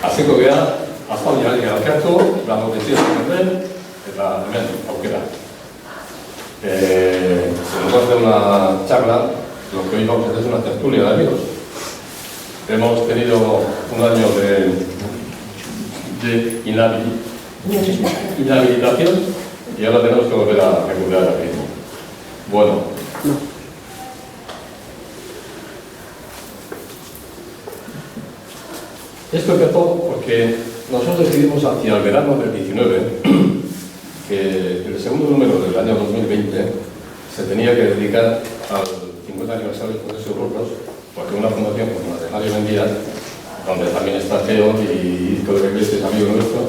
Hasiko geha, aspaldian elkartu, lan obezio zen eta hemen aukera. Después de una charla, lo que hoy vamos a hacer es una tertulia de amigos. Hemos tenido un año de inhabilitación y ahora tenemos que volver a recuperar el ritmo. Bueno. Esto empezó porque nosotros decidimos hacia el verano del 19 que el segundo número del año 2020 se tenía que dedicar al 50 aniversario del Proceso de Burgos, porque una fundación como la de Mario Mendía, donde también está Geo y todo el que es amigo nuestro,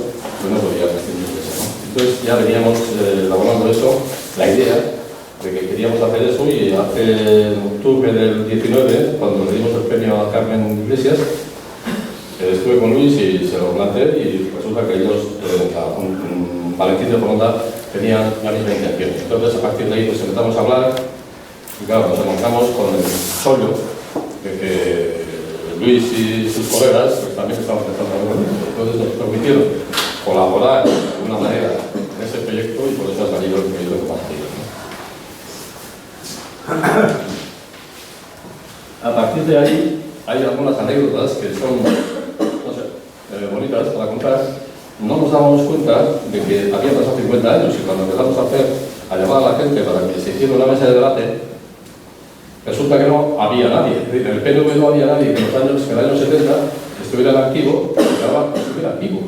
pues no podía prescindir de eso, ¿no? Entonces ya veníamos elaborando eso, la idea de que queríamos hacer eso, y hace octubre del 19, cuando le dimos el premio a Carmen Iglesias, estuve con Luis y se lo planteé, y resulta que ellos, Valentín de Foronda, tenían la misma intención. Entonces, a partir de ahí, pues empezamos a hablar, y claro, nos encontramos con el sollo de que Luis y sus colegas pues, también estaban empezando a hablar. Entonces, nos permitieron colaborar de alguna manera en ese proyecto, y por eso ha salido el proyecto que ha salido, ¿no? A partir de ahí, hay algunas anécdotas que son, no sé, bonitas para contar. No nos dábamos cuenta de que había pasado 50 años, y cuando empezamos a llamar a la gente para que se hiciera una mesa de debate, resulta que no había nadie. En el PNV no había nadie que en el año 70 estuviera en activo, y ahora estuviera activo.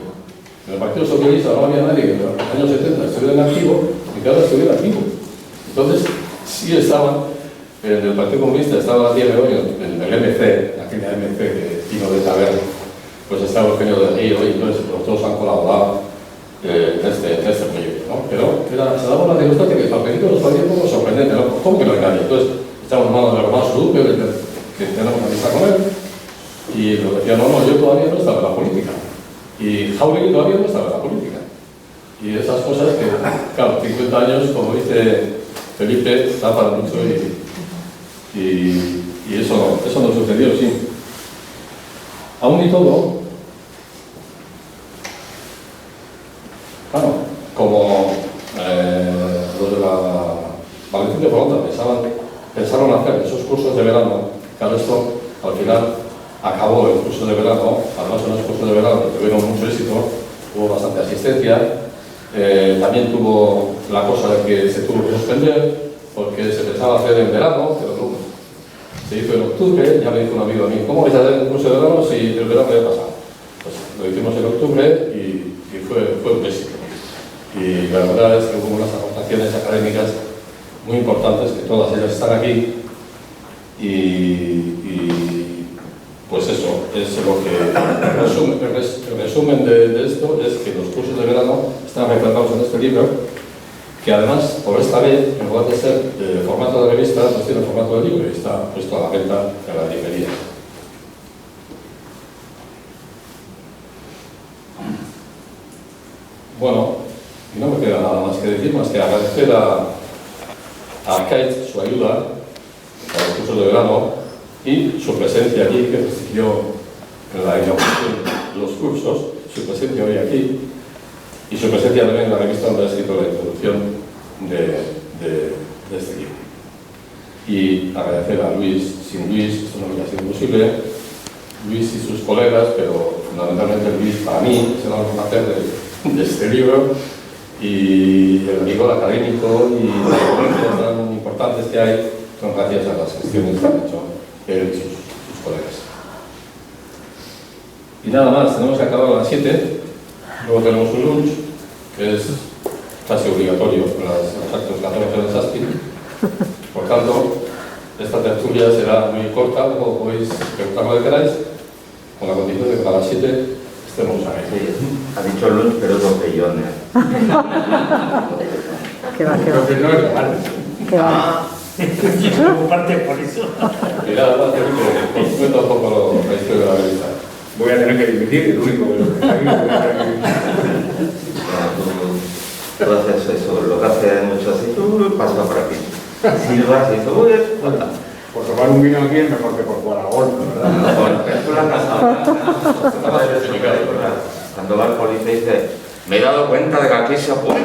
En el Partido Socialista no había nadie que en los años 70 estuviera en activo, y que ahora estuviera activo. Entonces, sí estaban, en el Partido Comunista estaba a día de hoy, en el MC, aquella MC que vino de saber, pues estaba el genio del río, y entonces pues, todos han colaborado en este proyecto, ¿no? Pero se daba la circunstancia que al principio nos parecía un poco sorprendente, ¿no? ¿Cómo que no hay nadie? Entonces, echamos mano de Román Sudupe, que tenemos una amistad con él, y nos decía, no, yo todavía no estaba en la política. Y Jauregui todavía no estaba en la política. Y esas cosas que, claro, 50 años, como dice Felipe, da para mucho, y eso no sucedió, sí. Aún y todo, claro, como los de la Valentín de Foronda pensaron hacer esos cursos de verano, claro, esto al final acabó el curso de verano, además de los cursos de verano que tuvieron mucho éxito, hubo bastante asistencia, también tuvo la cosa de que se tuvo que suspender, porque se pensaba hacer en verano, pero no. Se hizo en octubre. Ya me dijo un amigo a mí, ¿cómo vais a hacer un curso de verano si el verano ya ha pasado? Pues lo hicimos en octubre y fue un éxito. Y la verdad es que hubo unas aportaciones académicas muy importantes, que todas ellas están aquí, y pues eso es lo que el resumen de esto es que los cursos de verano están retratados en este libro, que además, por esta vez, en lugar de ser formato de revista, pues tiene formato de libro y está puesto a la venta en la librería. Bueno, y no me queda nada más que decir, más que agradecer a Kate su ayuda para el curso de verano y su presencia aquí, que presidió en la inauguración de los cursos, su presencia hoy aquí, y su presencia también en la revista donde ha escrito la introducción de este libro. Y agradecer a Luis. Sin Luis esto no hubiera sido posible. Luis y sus colegas, pero fundamentalmente Luis para mí es el almacén de este libro, y el rigor académico y las ponencias tan importantes que hay son gracias a las gestiones que han hecho él y sus colegas. Y nada más, tenemos que acabar a las 7. Luego tenemos un lunch, que es casi obligatorio en los actos que hacemos en el SASPI. Por tanto, esta tertulia será muy corta, luego podéis preguntar lo que queráis, con la condición de que a las 7 estemos ahí. Sí, ha dicho lunch, pero es botellón, ¿Qué va? Creo que no es real. ¿Qué va? Preocuparte por eso. Mira, va a tener que os cuento un poco la historia de la revista. Voy a tener que dividir, el único de los que está aquí. Tú haces eso, lo que hacen muchos así, tú pasas por aquí. Silvas y tú, Por tomar un vino aquí es mejor que por jugar a golf, ¿verdad? Bueno, tú la has casado. Cuando va el policía dice, me he dado cuenta de que aquí se apunta.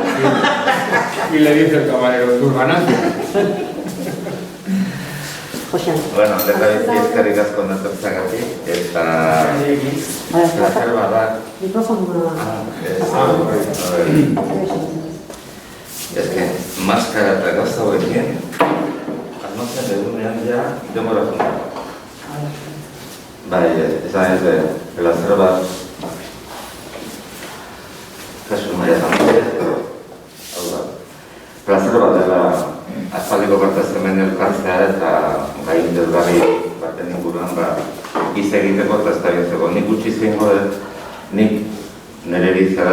Y le dice el camarero, tus ganancias. José. Bueno, lehendabizki eskerrik asko natortzagatik, eta placer bat. Micrófono. Es que máscara eta gauza hauekin, arnotzen degunean ja, denbora junta. Bai, esan ez, placer bat, Jesus Maria Sanchez, hau da, placer bat dela aspaldiko partez hemen elkartzea eta gai interesgarri baten inguruan hitz egiteko eta eztabaidatzeko. Nik gutxi zingo dut, nik nire iritzia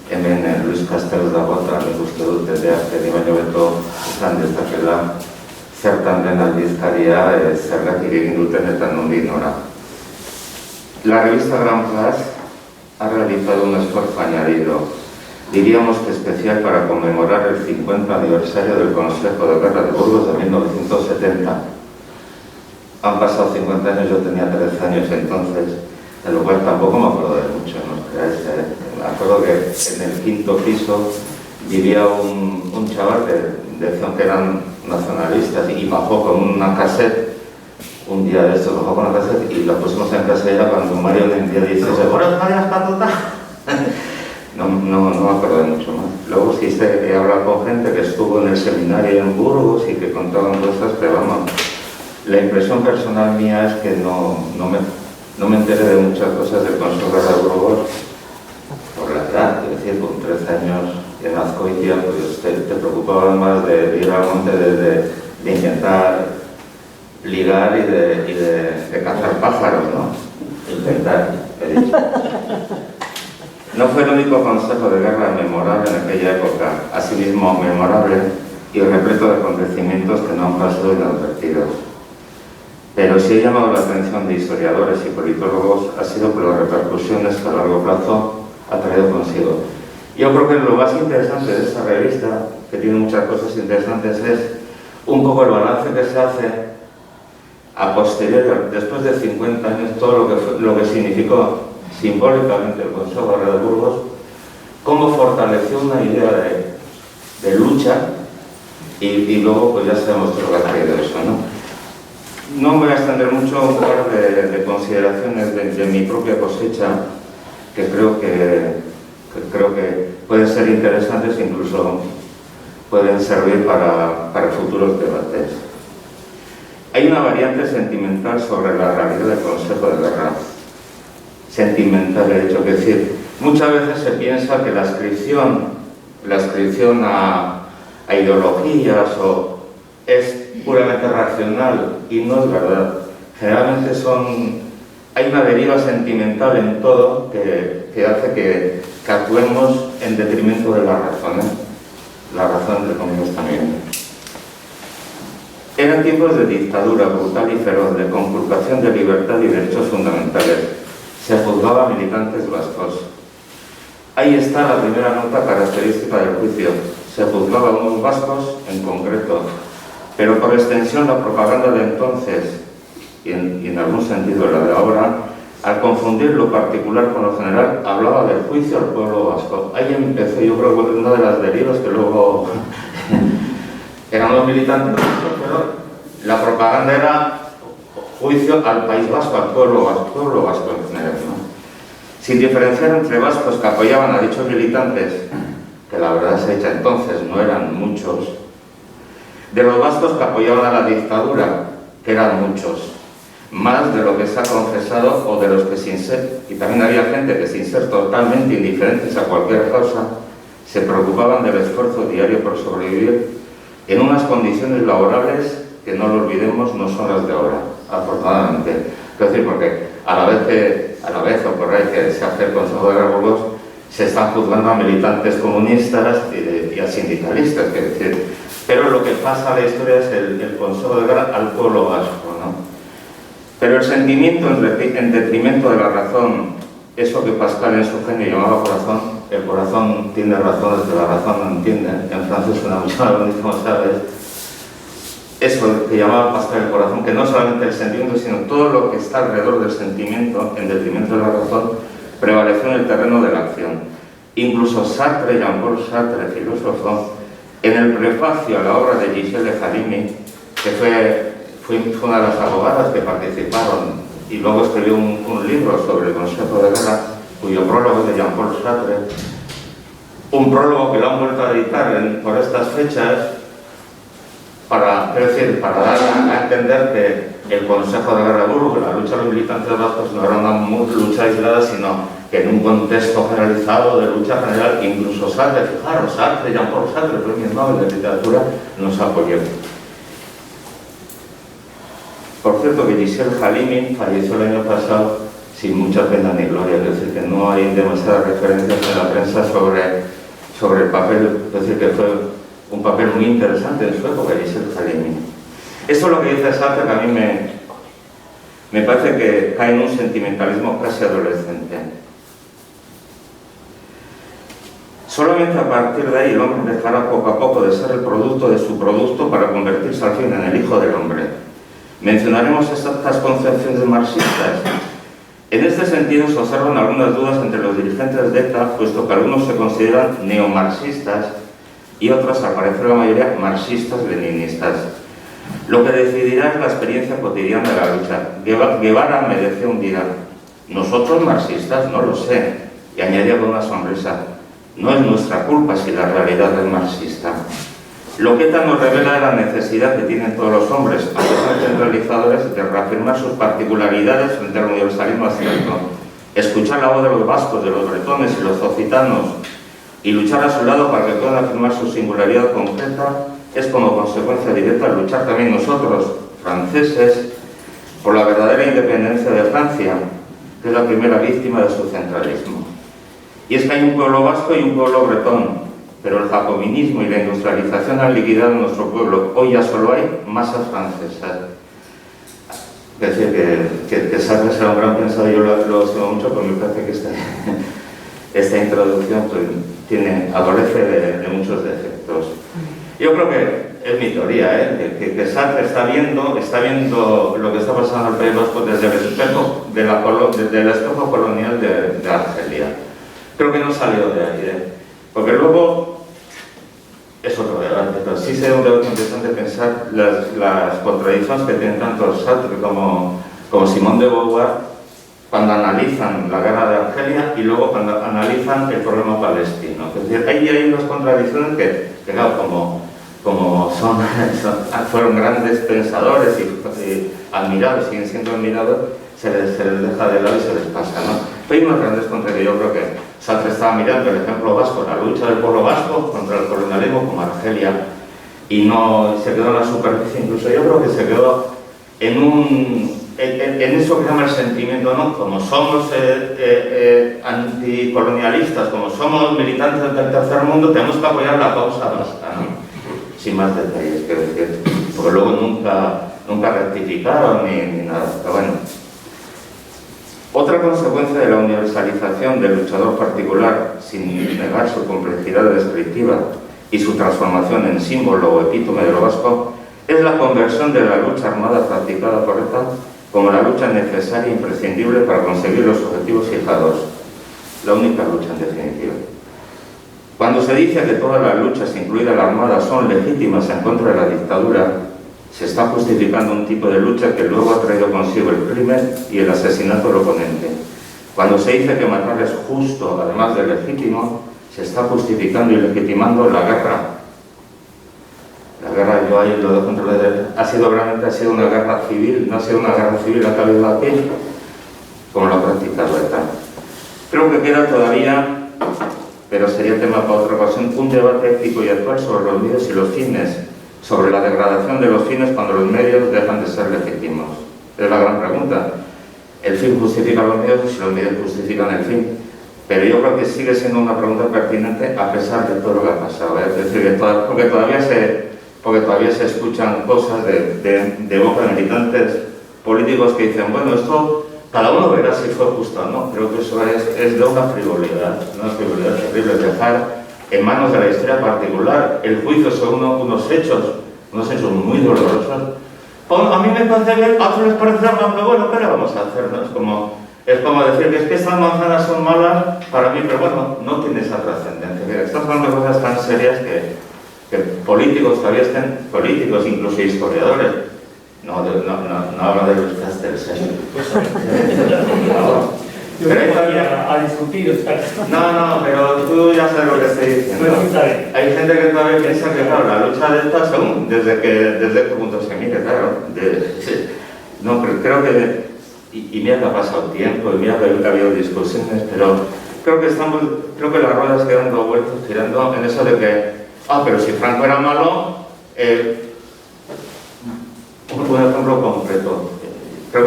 hemen Luis Castells dago eta nik uste dut edi baino beto izan dezakela zertan den aldizkaria zergatik egin duten eta nondik nora. La revista Gran Place ha realizado un esfuerzo añadido, diríamos que especial, para conmemorar el 50 aniversario del Consejo de Guerra de Burgos de 1970. Han pasado 50 años, yo tenía 13 años entonces, de lo cual tampoco me acuerdo de mucho, ¿no? Me acuerdo que en el quinto piso vivía un chaval que decían que eran nacionalistas y bajó con una cassette, un día de estos bajó con una cassette y la pusimos en casa era cuando Mario un día dice, ¿seguro que María está total? No me acuerdo de mucho más. Luego sí he hablado con gente que estuvo en el seminario en Burgos y que contaban cosas, pero vamos, la impresión personal mía es que no me enteré de muchas cosas del Consejo de Burgos por la edad, es decir, con 13 años en Azcoitia, pues te preocupabas más de ir al monte, de intentar ligar y de cazar pájaros, ¿no? Intentar, he dicho. No fue el único consejo de guerra memorable en aquella época, asimismo memorable y repleto de acontecimientos que no han pasado inadvertidos. Pero sí ha llamado la atención de historiadores y politólogos ha sido por las repercusiones que a largo plazo ha traído consigo. Yo creo que lo más interesante de esta revista, que tiene muchas cosas interesantes, es un poco el balance que se hace a posteriori, después de 50 años, todo lo que significó simbólicamente el Consejo de Guerra de Burgos, cómo fortaleció una idea de lucha y luego pues ya sabemos todo lo que ha traído eso, ¿no? No me voy a extender mucho, un par de consideraciones de mi propia cosecha que creo que pueden ser interesantes e incluso pueden servir para futuros debates. Hay una variante sentimental sobre la realidad del Consejo de Guerra. Sentimental, he dicho, que decir, muchas veces se piensa que la adscripción a ideologías es puramente racional y no es verdad. Generalmente hay una deriva sentimental en todo que hace que actuemos en detrimento de la razón, la razón entre comillas también. Eran tiempos de dictadura brutal y feroz, de conculcación de libertad y derechos fundamentales. Se juzgaba a militantes vascos. Ahí está la primera nota característica del juicio. Se juzgaba a unos vascos en concreto, pero por extensión la propaganda de entonces, y en algún sentido la de ahora, al confundir lo particular con lo general, hablaba del juicio al pueblo vasco. Ahí empezó, yo creo, una de las derivas que luego eran los militantes, pero la propaganda era juicio al País Vasco, al pueblo vasco en general, ¿no? Sin diferenciar entre vascos que apoyaban a dichos militantes, que la verdad se echa entonces no eran muchos, de los vascos que apoyaban a la dictadura, que eran muchos, más de lo que se ha confesado o de los que sin ser, y también había gente que sin ser totalmente indiferentes a cualquier causa, se preocupaban del esfuerzo diario por sobrevivir en unas condiciones laborales que no lo olvidemos, no son las de ahora, afortunadamente. Es decir, porque a la vez o por ahí que se hace el Consejo de Guerra de Burgos, se están juzgando a militantes comunistas y a sindicalistas, es decir, pero lo que pasa a la historia es el Consejo de Guerra al pueblo vasco, ¿no? Pero el sentimiento en detrimento de la razón, eso que Pascal en su genio llamaba corazón, el corazón tiene razón desde la razón no entiende, en francés suena mucho más bonito, como sabes, eso que llamaba Pascal el corazón, que no solamente el sentimiento, sino todo lo que está alrededor del sentimiento, en detrimento de la razón, prevaleció en el terreno de la acción. Incluso Sartre, Jean-Paul Sartre, filósofo, en el prefacio a la obra de Gisèle Halimi, que fue una de las abogadas que participaron y luego escribió un libro sobre el Consejo de Guerra, cuyo prólogo es de Jean-Paul Sartre, un prólogo que lo han vuelto a editar por estas fechas para dar a entender que el Consejo de Guerra de Burgos, la lucha de los militantes vascos, no era una lucha aislada, sino que en un contexto generalizado de lucha general, incluso Sartre, fijaros, Sartre, Jean-Paul Sartre, premio Nobel de Literatura, nos apoyó. Por cierto, que Gisèle Halimi falleció el año pasado sin mucha pena ni gloria, es decir, que no hay demasiadas referencias en la prensa sobre el papel, es decir, que fue un papel muy interesante en su época, Gisèle Halimi. Eso es lo que dice Sartre, que a mí me parece que cae en un sentimentalismo casi adolescente. Solamente a partir de ahí el hombre dejará poco a poco de ser el producto de su producto para convertirse al fin en el hijo del hombre. Mencionaremos estas concepciones marxistas. En este sentido se observan algunas dudas entre los dirigentes de ETA, puesto que algunos se consideran neomarxistas y otros, al parecer la mayoría, marxistas-leninistas. Lo que decidirá es la experiencia cotidiana de la lucha. Guevara me decía un día, nosotros marxistas, no lo sé, y añadía con una sonrisa, no es nuestra culpa si la realidad es marxista. Lo que ETA nos revela es la necesidad que tienen todos los hombres, aunque son centralizadores, de reafirmar sus particularidades frente al universalismo abstracto, escuchar la voz de los vascos, de los bretones y los occitanos, y luchar a su lado para que puedan afirmar su singularidad concreta, es como consecuencia directa luchar también nosotros, franceses, por la verdadera independencia de Francia, que es la primera víctima de su centralismo. Y es que hay un pueblo vasco y un pueblo bretón, pero el jacobinismo y la industrialización han liquidado nuestro pueblo. Hoy ya solo hay masas francesas. Es decir, que Sartre será un gran pensador, yo lo sigo mucho, pero me parece que esta introducción adolece de muchos defectos. Yo creo que es mi teoría, que Sartre está viendo lo que está pasando en el País Vasco desde el espejo del espejo colonial de Argelia. Creo que no salió de ahí, porque luego es otro debate, pero sí sería un debate interesante pensar las contradicciones que tienen tanto Sartre como Simone de Beauvoir cuando analizan la guerra de Argelia y luego cuando analizan el problema palestino. Es decir, ahí hay unas contradicciones que claro, como fueron grandes pensadores y admirados, siguen siendo admirados, se les deja de lado y se les pasa, ¿no? Pero hay unas grandes contradicciones. Yo creo que Sartre estaba mirando el ejemplo vasco, la lucha del pueblo vasco contra el colonialismo como Argelia, y no se quedó en la superficie, incluso yo creo que se quedó en eso que se llama el sentimiento, ¿no? Como somos anticolonialistas, como somos militantes del tercer mundo, tenemos que apoyar la causa vasca, ¿no? Sin más detalles, quiero decir, porque luego nunca rectificaron ni nada, pero bueno. Otra consecuencia de la universalización del luchador particular, sin negar su complejidad descriptiva y su transformación en símbolo o epítome de lo vasco, es la conversión de la lucha armada practicada por ETA como la lucha necesaria e imprescindible para conseguir los objetivos fijados. La única lucha, en definitiva. Cuando se dice que todas las luchas, incluida la armada, son legítimas en contra de la dictadura, se está justificando un tipo de lucha que luego ha traído consigo el crimen y el asesinato del oponente. Cuando se dice que matar es justo, además de legítimo, se está justificando y legitimando la guerra. La guerra, yo ahí lo dejo entre ha sido una guerra civil, no ha sido una guerra civil la que ha habido aquí, como lo ha practicado ETA. Creo que queda todavía, pero sería tema para otra ocasión, un debate ético y actual sobre los medios y los fines, sobre la degradación de los fines cuando los medios dejan de ser legítimos. Es la gran pregunta. ¿El fin justifica los medios si los medios justifican el fin? Pero yo creo que sigue siendo una pregunta pertinente a pesar de todo lo que ha pasado. Es decir, porque todavía se escuchan cosas de boca de militantes políticos que dicen, bueno, esto cada uno verá si fue justo o no. Creo que eso es de una frivolidad terrible, dejar en manos de la historia particular el juicio sobre unos hechos muy dolorosos. A mí me parece bien, a otros les parecerá más, pero bueno, ¿qué le vamos a hacer? ¿No? Es como decir que es que estas manzanas son malas para mí, pero bueno, no tiene esa trascendencia. Mira, estamos hablando de cosas tan serias que políticos todavía estén, políticos, incluso historiadores, no hablan de los Castells. Yo voy a discutir. No, pero tú ya sabes lo que estoy diciendo. Hay gente que todavía piensa que, claro, la lucha de estas, según desde qué punto se mire, claro. No, pero creo que, y mira que ha pasado tiempo, y mira que ha habido discusiones, pero creo que las ruedas quedan dando vueltas, girando en eso de que, pero si Franco era malo, un ejemplo concreto. Creo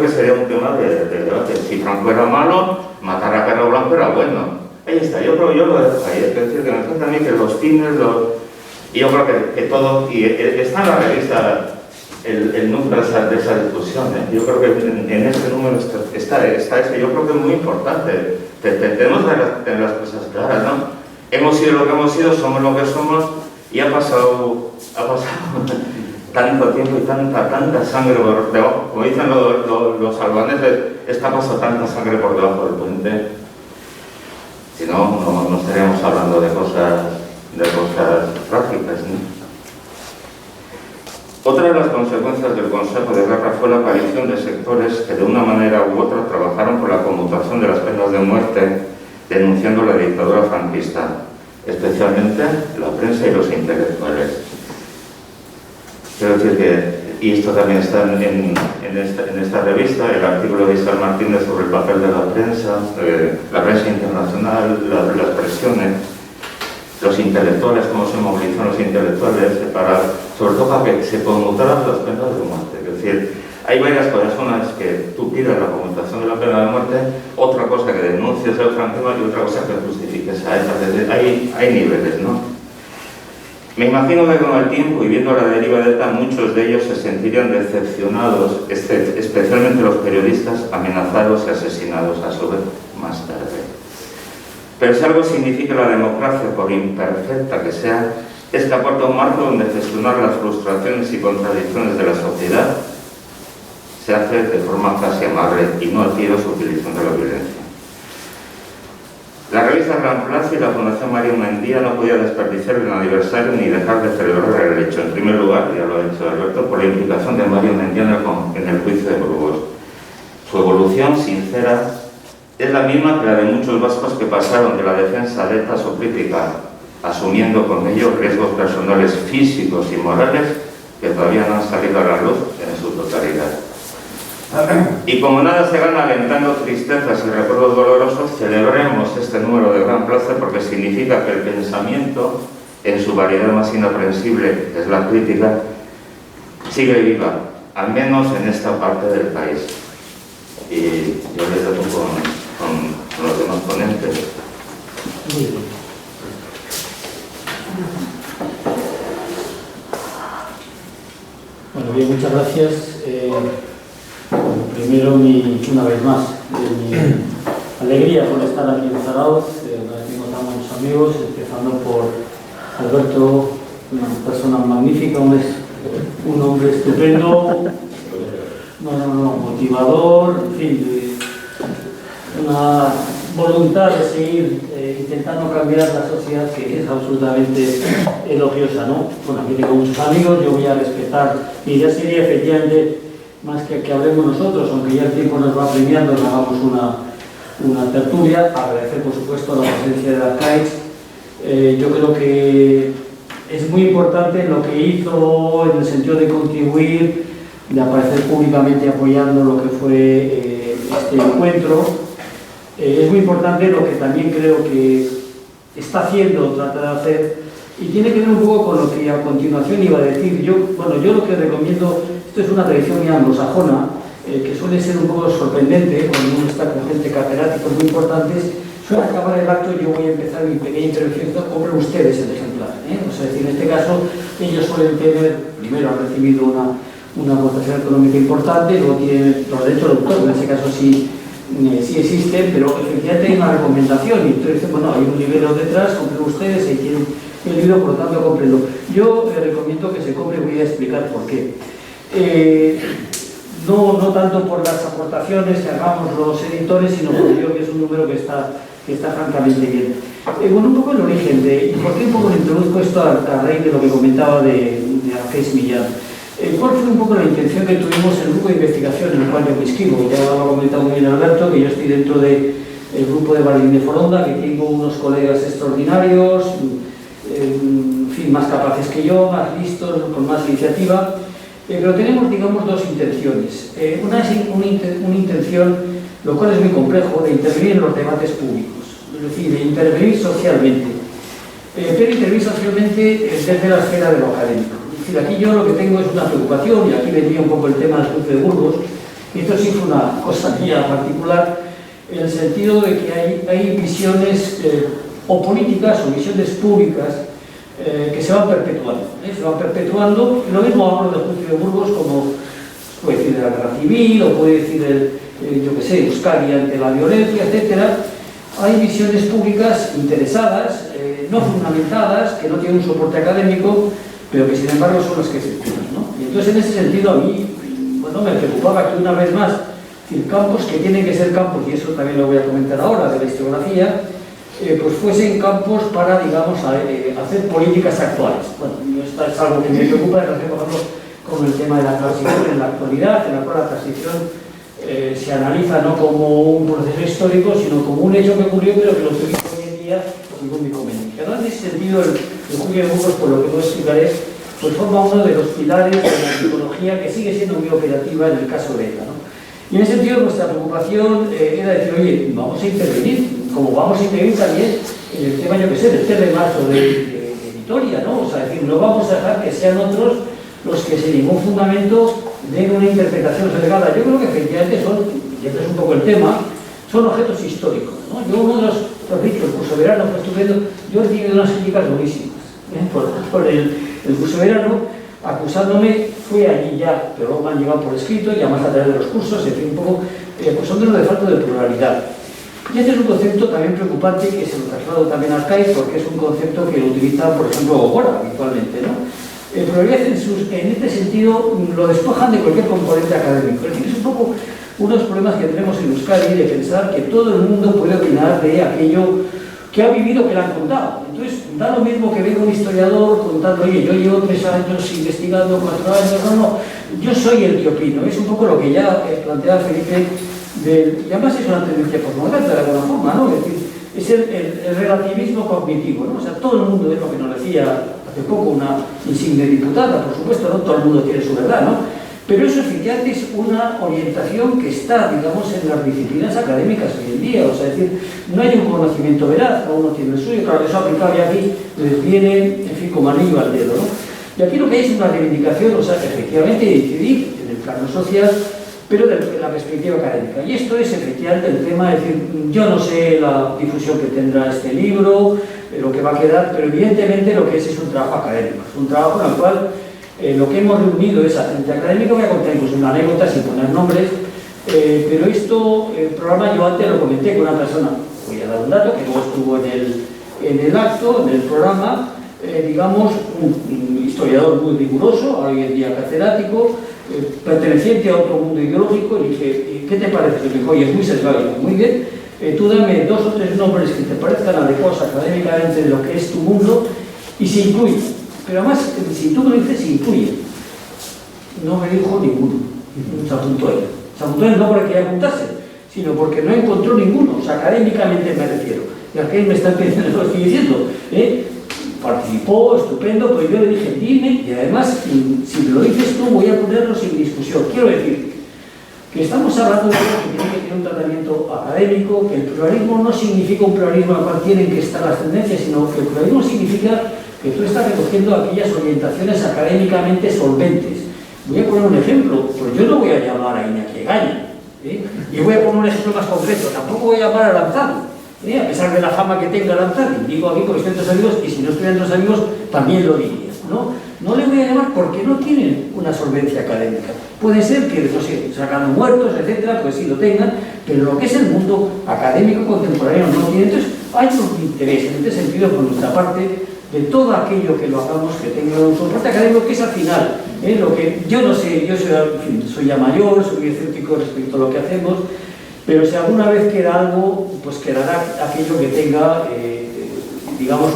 que sería un tema de debate. Si Franco era malo, matar a Carlos Blanco era bueno. Ahí está, yo lo dejo ahí. Es decir, que me falta a mí que los fines, y yo creo que todo, y está en la revista el número de esa discusión. Yo creo que en este número está ese. Yo creo que es muy importante. Tenemos que tener las cosas claras, ¿no? Hemos sido lo que hemos sido, somos lo que somos, y ha pasado tanto tiempo y tanta sangre por debajo, como dicen los albaneses, está pasando tanta sangre por debajo del puente. Si no estaríamos hablando de cosas trágicas, ¿no? Otra de las consecuencias del Consejo de Guerra fue la aparición de sectores que de una manera u otra trabajaron por la conmutación de las penas de muerte, denunciando la dictadura franquista, especialmente la prensa y los intelectuales. Quiero decir que, y esto también está en esta revista, el artículo de Isabel Martínez sobre el papel de la prensa internacional, las presiones, los intelectuales, cómo se movilizan los intelectuales, sobre todo para que se conmutaran las penas de muerte. Es decir, hay varias cosas, una es que tú pidas la conmutación de la pena de muerte, otra cosa que denuncies el franquismo y otra cosa que justifiques a esa. Es decir, hay niveles, ¿no? Me imagino que con el tiempo y viendo la deriva de ETA, muchos de ellos se sentirían decepcionados, especialmente los periodistas, amenazados y asesinados a su vez más tarde. Pero si algo significa la democracia, por imperfecta que sea, es que aporta un marco donde gestionar las frustraciones y contradicciones de la sociedad se hace de forma casi amable y no al tiro su utilización de la violencia. La revista Gran Plaza y la Fundación Mario Mendía no podía desperdiciar el aniversario ni dejar de celebrar el hecho. En primer lugar, ya lo ha dicho Alberto, por la implicación de Mario Mendía en el juicio de Burgos. Su evolución sincera es la misma que la de muchos vascos que pasaron de la defensa de ETA a su crítica, asumiendo con ello riesgos personales físicos y morales que todavía no han salido a la luz en su totalidad. Y como nada se gana alentando tristezas y recuerdos dolorosos, celebremos este número de Gran Plaza porque significa que el pensamiento, en su variedad más inaprensible, que es la crítica, sigue viva, al menos en esta parte del país. Y yo les dejo con los demás ponentes. Muy bien. Bueno, bien, muchas gracias. Primero, una vez más, mi alegría por estar aquí en Zarauz, tengo tan buenos amigos, empezando por Alberto, una persona magnífica, un hombre estupendo, motivador, en fin, una voluntad de seguir intentando cambiar la sociedad que es absolutamente elogiosa, ¿no? Bueno, aquí tengo muchos amigos, yo voy a respetar, y ya sería efectivamente más que hablemos nosotros, aunque ya el tiempo nos va premiando, nos hagamos una tertulia. Agradecer, por supuesto, la presencia de Arcaiz. Yo creo que es muy importante lo que hizo en el sentido de contribuir, de aparecer públicamente apoyando lo que fue este encuentro. Es muy importante lo que también creo que está haciendo, trata de hacer, y tiene que ver un poco con lo que a continuación iba a decir. Yo lo que recomiendo, esto es una tradición muy anglosajona, que suele ser un poco sorprendente cuando uno está con gente catedráticos muy importantes. Suele acabar el acto y yo voy a empezar mi pequeña intervención, compren ustedes el ejemplar. O sea, es decir, en este caso, ellos suelen tener, primero han recibido una aportación económica importante, luego tienen los derechos de autor, en ese caso sí existen, pero efectivamente hay una recomendación y entonces dicen, bueno, hay un libro detrás, compren ustedes, ahí tienen el libro, por lo tanto, cómprenlo. Yo recomiendo que se compre, voy a explicar por qué. no tanto por las aportaciones que hagamos los editores, sino porque yo creo que es un número que está francamente bien. Bueno, un poco el origen de, y por qué un poco le introduzco esto a raíz de lo que comentaba de Arcés Millán. ¿Cuál fue un poco la intención que tuvimos en el grupo de investigación en el cual yo me inscribo? Ya lo ha comentado muy bien Alberto, que yo estoy dentro del grupo de Valentín de Foronda, que tengo unos colegas extraordinarios, en fin, más capaces que yo, más listos, con más iniciativa, pero tenemos, digamos, dos intenciones. Una es una intención, lo cual es muy complejo, de intervenir en los debates públicos, es decir, de intervenir socialmente, pero intervenir socialmente desde la esfera de lo académico. Es decir, aquí yo lo que tengo es una preocupación, y aquí vendría un poco el tema del Club de Burgos, y esto sí fue una cosa mía particular, en el sentido de que hay visiones o políticas o visiones públicas que se van perpetuando, y lo mismo hablo del Club de Burgos como puede decir de la guerra civil, o puede decir yo qué sé, Euskadi ante la violencia, etcétera. Hay visiones públicas interesadas, no fundamentadas, que no tienen un soporte académico, pero que sin embargo son las que se estudian, ¿no? Y entonces en ese sentido a mí, bueno, me preocupaba que una vez más, campos que tienen que ser campos, y eso también lo voy a comentar ahora, de la historiografía, pues fuesen campos para, digamos, hacer políticas actuales. Bueno, esto es algo que me preocupa en relación, por ejemplo, con el tema de la transición en la actualidad, en la cual la transición se analiza no como un proceso histórico, sino como un hecho que ocurrió, pero que lo utiliza hoy en día según mi conveniencia. ¿No? En ese sentido, el Club de Burgos, por lo que no explicaré, pues forma uno de los pilares de la psicología que sigue siendo muy operativa en el caso de ETA, ¿no? Y en ese sentido, nuestra preocupación era decir, oye, vamos a intervenir, como vamos a intervenir también en el tema, yo que sé, del 3 de marzo de Vitoria, ¿no? O sea, es decir, no vamos a dejar que sean otros los que sin ningún fundamento den una interpretación sesgada. Yo creo que efectivamente son, y este es un poco el tema, son objetos históricos, ¿no? Yo uno de los dicho, el curso verano fue estupendo, yo recibí unas críticas buenísimas por el curso verano, acusándome, fue allí ya, pero luego me han llegado por escrito, ya más a través de los cursos, en fin, un poco acusándonos de falta de pluralidad. Y este es un concepto también preocupante que se lo traslado también al CAI, porque es un concepto que lo utiliza, por ejemplo, Gogora habitualmente, ¿no? Pluralidad en este sentido lo despojan de cualquier componente académico. Es decir, es un poco uno de los problemas que tenemos en Euskadi de pensar que todo el mundo puede opinar de aquello que ha vivido, que le han contado. Entonces, da lo mismo que venga un historiador contando, oye, yo llevo 3 años investigando, 4 años, no, yo soy el que opino. Es un poco lo que ya plantea Felipe, y además es una tendencia posmoderna de alguna forma, ¿no? Es decir, es el relativismo cognitivo, ¿no? O sea, todo el mundo, es lo que nos decía hace poco una insigne diputada, por supuesto, no todo el mundo tiene su verdad, ¿no? Pero eso efectivamente es una orientación que está, digamos, en las disciplinas académicas hoy en día. O sea, es decir, no hay un conocimiento veraz, cada uno tiene el suyo, claro, eso aplicado ya aquí les viene, en fin, como anillo al dedo, ¿no? Y aquí lo que hay es una reivindicación, o sea, efectivamente decidir en el plano social, pero desde la perspectiva académica. Y esto es efectivamente el tema, es decir, yo no sé la difusión que tendrá este libro, lo que va a quedar, pero evidentemente lo que es un trabajo académico, es un trabajo en el cual lo que hemos reunido es a gente académica. Voy a contar incluso una anécdota sin poner nombres, pero esto, el programa yo antes lo comenté con una persona, voy a dar un dato, que luego estuvo en el acto, en el programa, digamos, un historiador muy riguroso, hoy en día catedrático, perteneciente a otro mundo ideológico, y dije, ¿qué te parece? Le dijo, oye, es muy sesgado, muy bien, tú dame 2 o 3 nombres que te parezcan adecuados académicamente de lo que es tu mundo, y se incluye. Pero además, si tú me lo dices, se incluye. No me dijo ninguno. Se apuntó él. Se apuntó él no porque quería apuntarse, sino porque no encontró ninguno. O sea, académicamente me refiero. Y aquí me está pidiendo, lo estoy diciendo. Participó, estupendo, pero yo le dije, dime, y además, si me lo dices tú, voy a ponerlo sin discusión. Quiero decir que estamos hablando de algo que tiene que tener un tratamiento académico, que el pluralismo no significa un pluralismo al cual tienen que estar las tendencias, sino que el pluralismo significa que tú estás recogiendo aquellas orientaciones académicamente solventes. Voy a poner un ejemplo, pues yo no voy a llamar a Iñaki Egaña, y voy a poner un ejemplo más concreto, tampoco voy a llamar a Lanzado, a pesar de la fama que tenga Lanzado, digo aquí porque estoy entre amigos, y si no estoy entre amigos también lo diría, ¿no? No le voy a llamar porque no tienen una solvencia académica. Puede ser que, no sé, sacando muertos, etcétera, pues sí lo tengan, pero lo que es el mundo académico contemporáneo no tiene. Entonces, hay un interés en este sentido por nuestra parte de todo aquello que lo hagamos que tenga un soporte académico, que es al final, lo que yo no sé, yo soy ya mayor, soy escéptico respecto a lo que hacemos, pero si alguna vez queda algo, pues quedará aquello que tenga, digamos,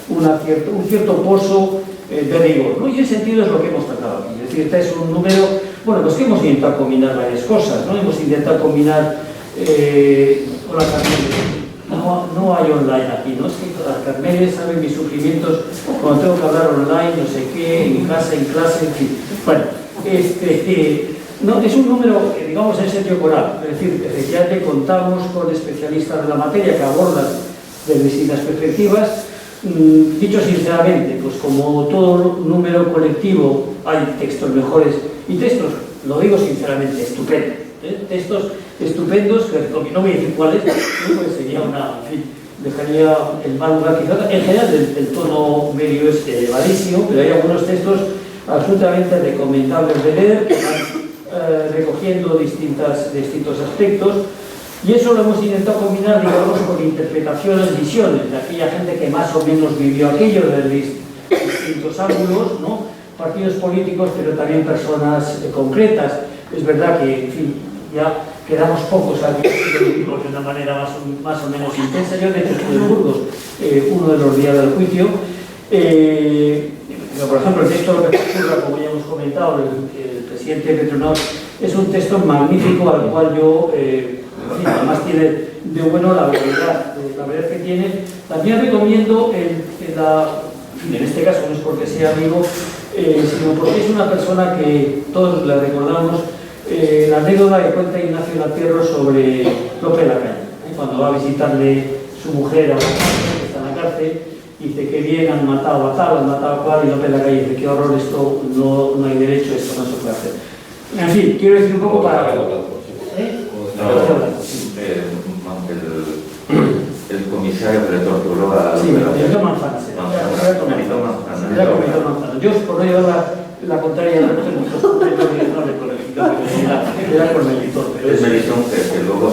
un cierto pozo de rigor, ¿no? Y en sentido es lo que hemos tratado aquí. Es decir, este es un número, bueno, pues que hemos intentado combinar varias cosas, ¿no? Hemos intentado combinar, hola Carmen, no hay online aquí, ¿no? Es que las Carmenes saben mis sufrimientos cuando tengo que hablar online, no sé qué, en casa, en clase, en fin. Bueno, no, es un número, digamos, en sentido coral, es decir, efectivamente contamos con especialistas de la materia que abordan de distintas perspectivas. Dicho sinceramente, pues como todo número colectivo hay textos mejores y textos, lo digo sinceramente, estupendos, textos estupendos, que no voy a decir cuáles, pues sería una, en fin, dejaría el mal lugar quizás. En general el tono medio es elevadísimo, pero hay algunos textos absolutamente recomendables de leer, que van recogiendo distintos aspectos. Y eso lo hemos intentado combinar, digamos, con interpretaciones, visiones de aquella gente que más o menos vivió aquello desde distintos ángulos, ¿no? Partidos políticos, pero también personas concretas. Es verdad que, en fin, ya quedamos pocos aquí, lo vivimos de una manera más o menos intensa. Yo, de hecho, estuve en Burgos uno de los días del juicio. Por ejemplo, el texto de Petro, como ya hemos comentado, el presidente Petronor, es un texto magnífico al cual yo... además tiene de bueno la verdad que tiene. También recomiendo en este caso no es porque sea amigo, sino porque es una persona que todos la recordamos, la anécdota que cuenta Ignacio Latierro sobre Lope de la Calle, cuando va a visitarle su mujer a una que está en la cárcel, y dice que bien, han matado a tal, han matado a cual, y Lope de la Calle dice, qué horror, esto no hay derecho, esto no se puede hacer. En fin, quiero decir un poco para... El comisario que le torturó a... Sí, Benito Manzano. Yo, por no llevar la contraria, no le era por Melitón. Es Melitón que luego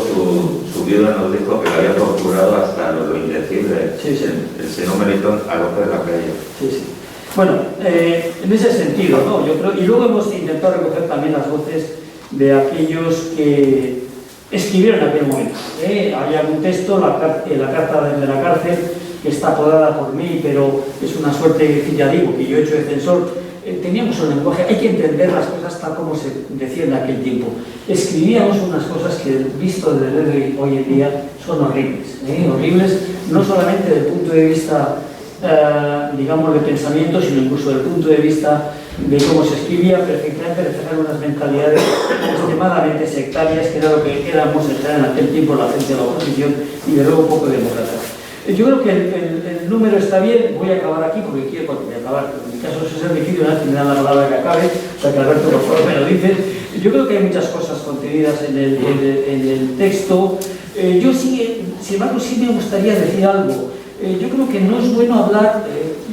su viuda nos dijo que lo había torturado hasta lo indecible. Sí, sí. El señor Melitón a Lope de la Calle. Sí, sí. Bueno, en ese sentido, ¿no? Yo creo, y luego hemos intentado recoger también las voces de aquellos que escribieron en aquel momento. Hay algún texto, la carta de la cárcel, que está apodada por mí, pero es una suerte, ya digo, que yo he hecho de censor. Teníamos un lenguaje, hay que entender las cosas tal como se decía en aquel tiempo. Escribíamos unas cosas que, visto desde hoy en día, son horribles. Horribles, no solamente desde el punto de vista, digamos, de pensamiento, sino incluso desde el punto de vista de cómo se escribía, perfectamente reflejar unas mentalidades extremadamente sectarias, que era lo que éramos en general en aquel tiempo la gente de la oposición, y de luego poco demócratas. Yo creo que el número está bien. Voy a acabar aquí porque quiero, voy a acabar, en mi caso eso es difícil, una vez que me dan la palabra que acabe, o sea que Alberto por favor me lo dice. Yo creo que hay muchas cosas contenidas en el texto. Yo sí, sin embargo, sí me gustaría decir algo. Yo creo que no es bueno hablar,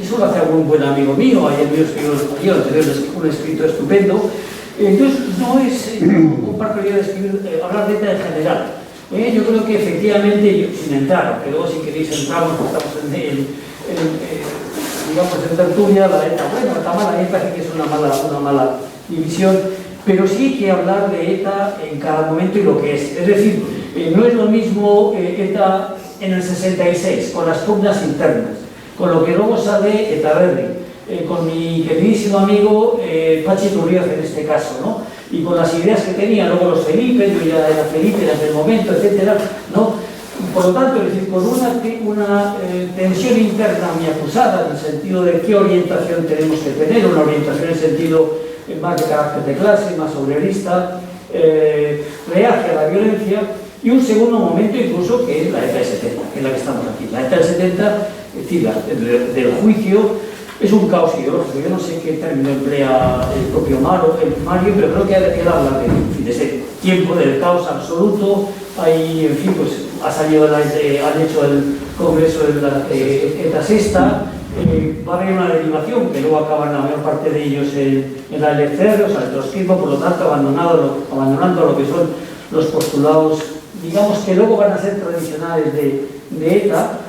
eso lo hace algún buen amigo mío, ayer mío escribió un escrito estupendo. Entonces, no comparto la idea de hablar de ETA en general. Yo creo que efectivamente, sin entrar, aunque luego si queréis entramos, estamos digamos en tertulia, la ETA, bueno, está mala ETA, sí que es una mala división, pero sí hay que hablar de ETA en cada momento y lo que es. Es decir, no es lo mismo ETA en el 66, con las pugnas internas, con lo que luego sale ETA Verde, con mi queridísimo amigo Pachi Turriaz en este caso, ¿no? Y con las ideas que tenía, luego los Felipe, yo ya era Felipe en aquel momento, etcétera, ¿no? Por lo tanto, es decir, con una tensión interna muy acusada, en el sentido de qué orientación tenemos que tener, una orientación en sentido más de carácter de clase, más obrerista, reacia a la violencia, y un segundo momento incluso que es la ETA del 70, que es la que estamos aquí. La ETA del 70, es decir, del juicio, es un caos ideológico. Yo no sé qué término emplea el propio Mario, pero creo que él habla de ese tiempo del caos absoluto. Ahí, en fin, pues ha salido, han hecho el congreso de la ETA sexta, va a haber una derivación que luego acaban la mayor parte de ellos en la LCR, o sea, el trotskismo, por lo tanto, abandonando lo que son los postulados, digamos, que luego van a ser tradicionales de ETA.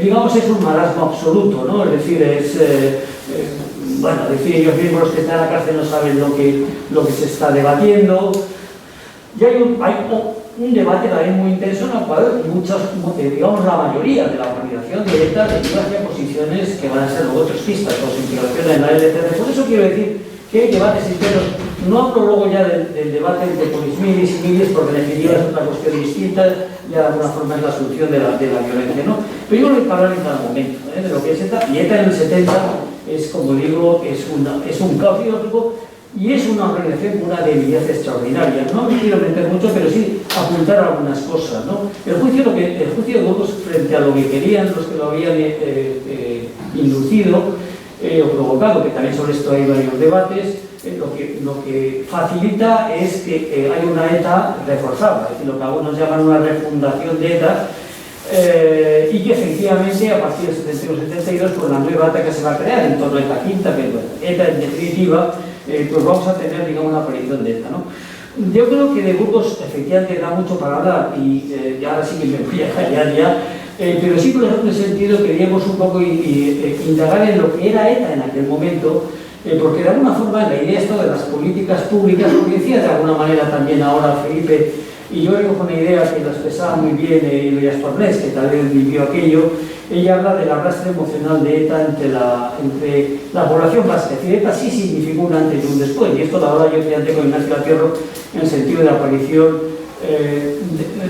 digamos, es un marasmo absoluto, ¿no? Es decir, bueno, decir, ellos mismos los que están en la cárcel no saben lo que se está debatiendo. Y hay un debate también muy intenso en el cual digamos, la mayoría de la organización de ETA deriva hacia posiciones que van a ser luego trotskistas o su integración en la LTC. Por eso quiero decir que hay debates internos. No hablo luego ya del debate entre polismilis y milis, porque en definitiva es otra cuestión distinta, ya de alguna forma es la solución de la violencia, ¿no? Pero yo creo que hay que hablar en cada momento de lo que es ETA, y ETA en el 70 es, como digo, es un caos ideológico y es una organización con una debilidad extraordinaria. No me quiero meter mucho, pero sí apuntar algunas cosas, ¿no? El juicio de Burgos frente a lo que querían los que lo habían inducido o provocado, que también sobre esto hay varios debates, lo que facilita es que hay una ETA reforzada, es decir, lo que algunos llaman una refundación de ETA, y que efectivamente a partir del 71-72, por la nueva ETA que se va a crear en torno a ETA quinta, que bueno, ETA en definitiva, pues vamos a tener, digamos, una aparición de ETA, ¿no? Yo creo que de Burgos efectivamente da mucho para hablar y ahora sí que me voy a callar ya, pero sí, por ejemplo, en ese sentido queríamos un poco indagar en lo que era ETA en aquel momento, porque de alguna forma la idea esto de las políticas públicas, lo que decía de alguna manera también ahora Felipe, y yo vengo con una idea que lo expresaba muy bien Elías Tornés, que tal vez vivió aquello. Ella habla del arrastre emocional de ETA entre la población vasca. Es decir, ETA sí significó un antes y un después, y esto lo habla yo antes con Ignacio Latierro en el sentido de la aparición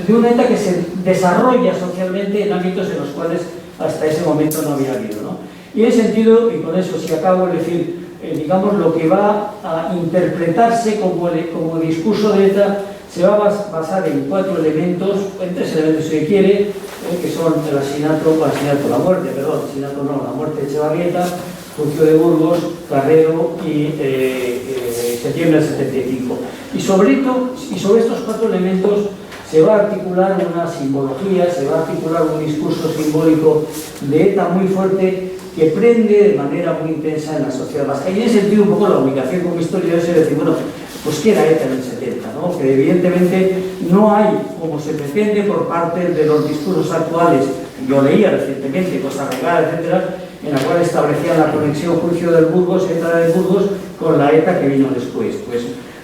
de una ETA que se desarrolla socialmente en ámbitos en los cuales hasta ese momento no había habido, ¿no? Y en ese sentido, y con eso si acabo, es decir, digamos, lo que va a interpretarse como discurso de ETA se va a basar en 4 elementos, en 3 elementos si se quiere, que son el asesinato, la muerte de Echevarrieta, juicio de Burgos, Carrero y septiembre del 75. Y sobre estos 4 elementos se va a articular una simbología, se va a articular un discurso simbólico de ETA muy fuerte que prende de manera muy intensa en la sociedad vasca. Y en ese sentido, un poco la obligación como historiador es decir, bueno, pues ¿qué era ETA en el 70? ¿no? Que evidentemente no hay, como se pretende por parte de los discursos actuales, yo leía recientemente, Costa Regal, etcétera, en la cual establecían la conexión juicio del Burgos, ETA del Burgos, con la ETA que vino después. Pues,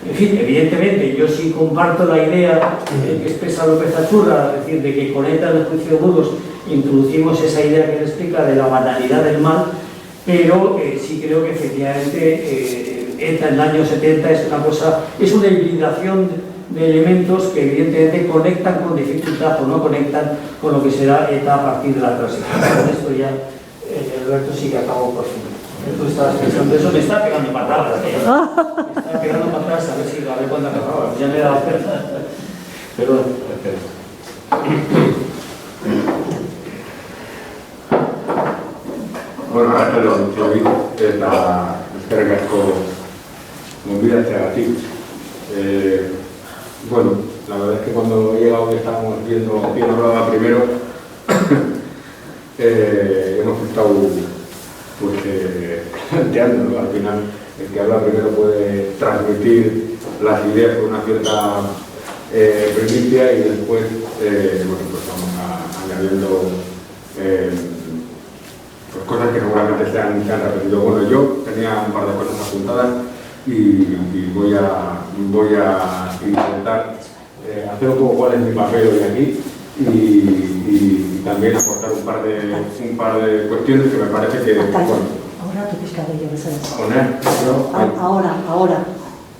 en fin, evidentemente, yo sí comparto la idea que expresa López Achurra, es decir, de que con ETA del juicio de Burgos introducimos esa idea que él explica de la banalidad del mal, pero sí creo que efectivamente ETA en el año 70 es una hibridación de elementos que evidentemente conectan con dificultad o no conectan con lo que será ETA a partir de la transición. Con esto ya, Alberto, sí que acabó por fin. Tú estabas pensando eso, me está pegando patadas. Me está pegando patadas a ver cuándo acababa. Ya me he dado cuenta. Pero bueno. Bueno, ahora lo anuncio es la eskerrik movida hacia aquí. Bueno, la verdad es que cuando he llegado que estábamos viendo quién hablaba primero, hemos estado pues, planteando, ¿no? Al final, el que habla primero puede transmitir las ideas con una cierta primicia y después bueno, pues vamos añadiendo pues cosas que seguramente se han repetido. Bueno, yo tenía un par de cosas apuntadas y voy a intentar hacer un poco cuál es mi papel hoy aquí y también aportar un par de cuestiones que me parece que... Ahora tu pescadillo, ¿me sabes? Poner, ¿no? Ahora.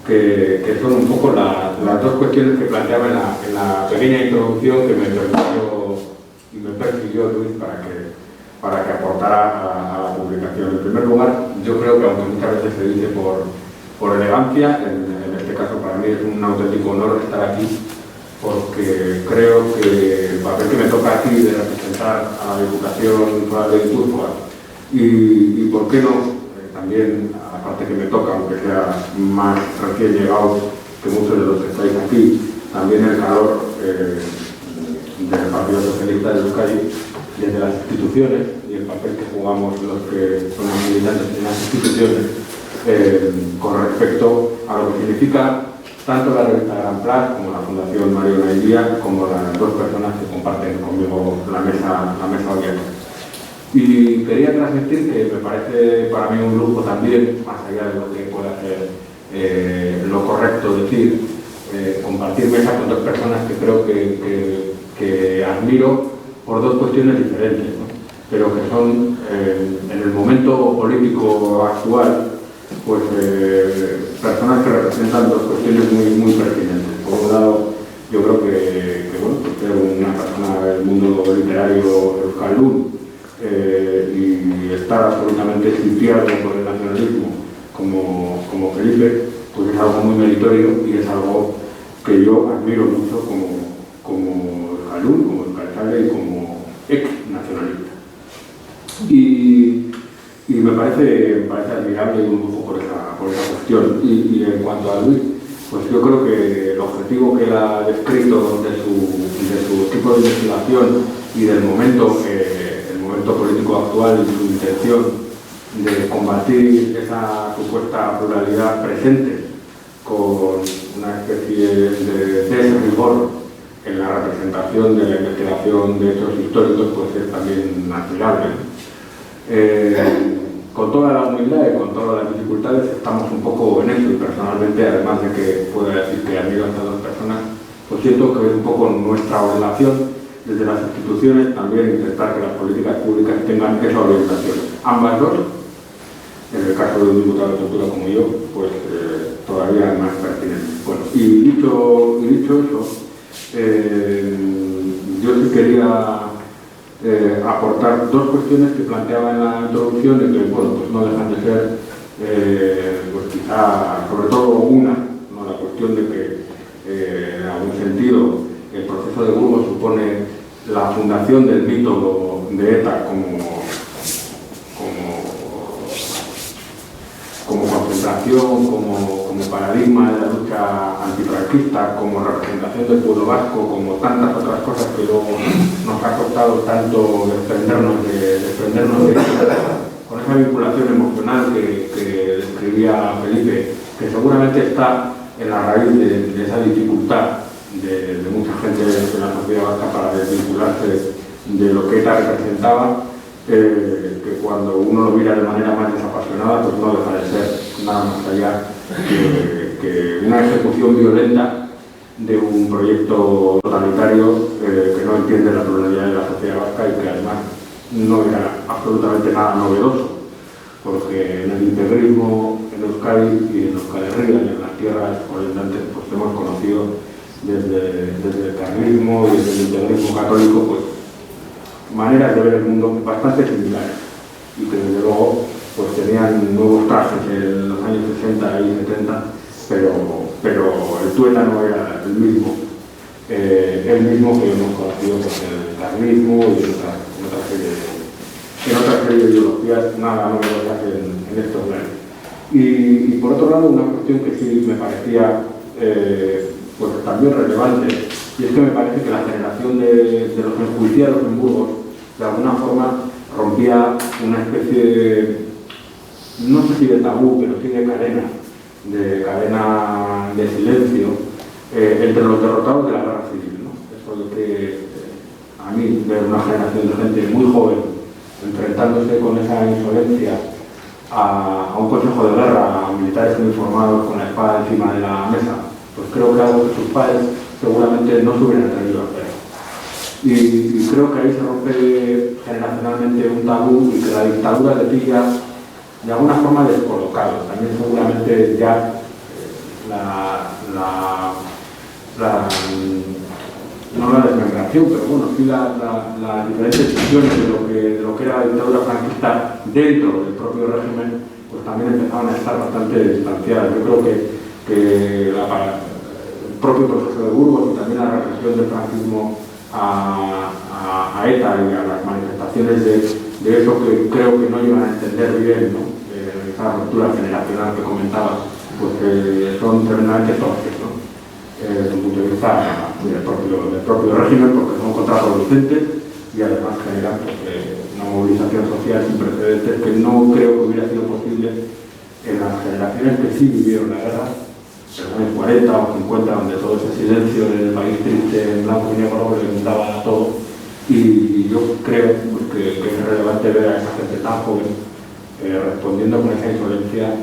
Que son un poco las dos cuestiones que planteaba en la pequeña introducción que me persiguió Luis para que aportara a la publicación. En primer lugar, yo creo que aunque muchas veces se dice por elegancia, en este caso para mí es un auténtico honor estar aquí, porque creo que el papel que me toca aquí de representar a la Diputación Foral de Guipúzcoa y por qué no, también, aparte que me toca, aunque sea más recién llegado que muchos de los que estáis aquí, también el calor del Partido Socialista de Euskadi desde las instituciones y el papel que jugamos los que somos militantes en las instituciones con respecto a lo que significa tanto la revista Gran Plan como la Fundación Mario Naidía, como las dos personas que comparten conmigo la mesa abierta. Y quería transmitir que me parece para mí un lujo también, más allá de lo que pueda ser lo correcto decir, compartir mesa con dos personas que creo que admiro por dos cuestiones diferentes, ¿no? Pero que son, en el momento político actual, pues personas que representan dos cuestiones muy pertinentes. Por un lado, yo creo que bueno, pues ser una persona del mundo literario euskaldun y estar absolutamente sitiado por el nacionalismo como Felipe, pues es algo muy meritorio y es algo que yo admiro mucho como euskaldun, como euskaltzale y como ex-nacionalista. Y me parece admirable y un lujo por esa cuestión. Y en cuanto a Luis, pues yo creo que el objetivo que él ha descrito de su tipo de investigación y del momento político actual y su intención de combatir esa supuesta pluralidad presente con una especie de desrigor en la representación de la investigación de hechos históricos, pues es también admirable. Con toda la humildad y con todas las dificultades estamos un poco en eso, y personalmente, además de que puedo decir que admiro a estas dos personas, pues siento que es un poco nuestra obligación desde las instituciones también intentar que las políticas públicas tengan esa orientación. Ambas dos, en el caso de un diputado de cultura como yo, pues todavía más pertinente. Bueno, y dicho eso, yo sí quería aportar dos cuestiones que planteaba en la introducción y que, bueno, pues no dejan de ser, pues quizá, sobre todo una, ¿no? La cuestión de que, en algún sentido, el proceso de Burgos supone la fundación del mito de ETA como concentración, como paradigma de la lucha antifranquista, como representación del pueblo vasco, como tantas otras cosas que luego nos ha costado tanto desprendernos de ella, con esa vinculación emocional que describía Felipe, que seguramente está en la raíz de esa dificultad de mucha gente de la sociedad vasca para desvincularse de lo que ETA representaba, que cuando uno lo mira de manera más desapasionada, pues no deja de ser nada más allá que una ejecución violenta de un proyecto totalitario que no entiende la pluralidad de la sociedad vasca y que además no era absolutamente nada novedoso, porque en el integrismo en Euskadi y en Euskal Herria y en las tierras colindantes pues hemos conocido desde el carlismo y desde el integrismo católico pues maneras de ver el mundo bastante similares y que desde luego pues tenían nuevos trajes en los años 60 y 70, pero el tuétano era el mismo que hemos conocido pues, en el carlismo y en otra serie de ideologías nada novedosas en estos años. Y por otro lado, una cuestión que sí me parecía pues también relevante, y es que me parece que la generación de los enjuiciados en Burgos de alguna forma rompía una especie de, no sé si de tabú, pero sí de cadena de silencio entre los derrotados de la guerra civil, ¿no? Eso de que a mí, ver una generación de gente muy joven enfrentándose con esa insolencia a un consejo de guerra, a militares uniformados con la espada encima de la mesa, pues creo que algo que sus padres seguramente no se hubieran atrevido a hacer. Y creo que ahí se rompe generacionalmente un tabú y que la dictadura le pilla de alguna forma descolocado. También seguramente ya no la desmembración, pero bueno, sí las diferentes visiones de lo que era la dictadura franquista dentro del propio régimen, pues también empezaban a estar bastante distanciadas. Yo creo que el propio proceso de Burgos y también la represión del franquismo a ETA y a las manifestaciones de eso que creo que no iban a entender bien, ¿no? Esa ruptura generacional que comentaba, pues que son tremendamente torpes, ¿no? Desde un punto de vista del propio régimen, porque son contraproducentes y además generan pues, una movilización social sin precedentes que no creo que hubiera sido posible en las generaciones que sí vivieron la guerra, pero bueno, 40 o 50, donde todo ese silencio del país triste en blanco y negro le inundaba todo. Y yo creo pues, que es relevante ver a esa gente tan joven respondiendo con esa insolencia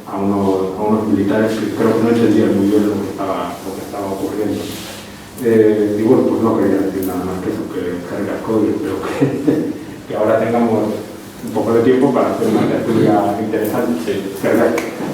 a unos militares que creo que no entendían muy bien lo que estaba ocurriendo. Y bueno, pues no quería decir nada más que eso, que ricasco, y espero que ahora tengamos un poco de tiempo para hacer una tertulia interesante. Sí. Gracias.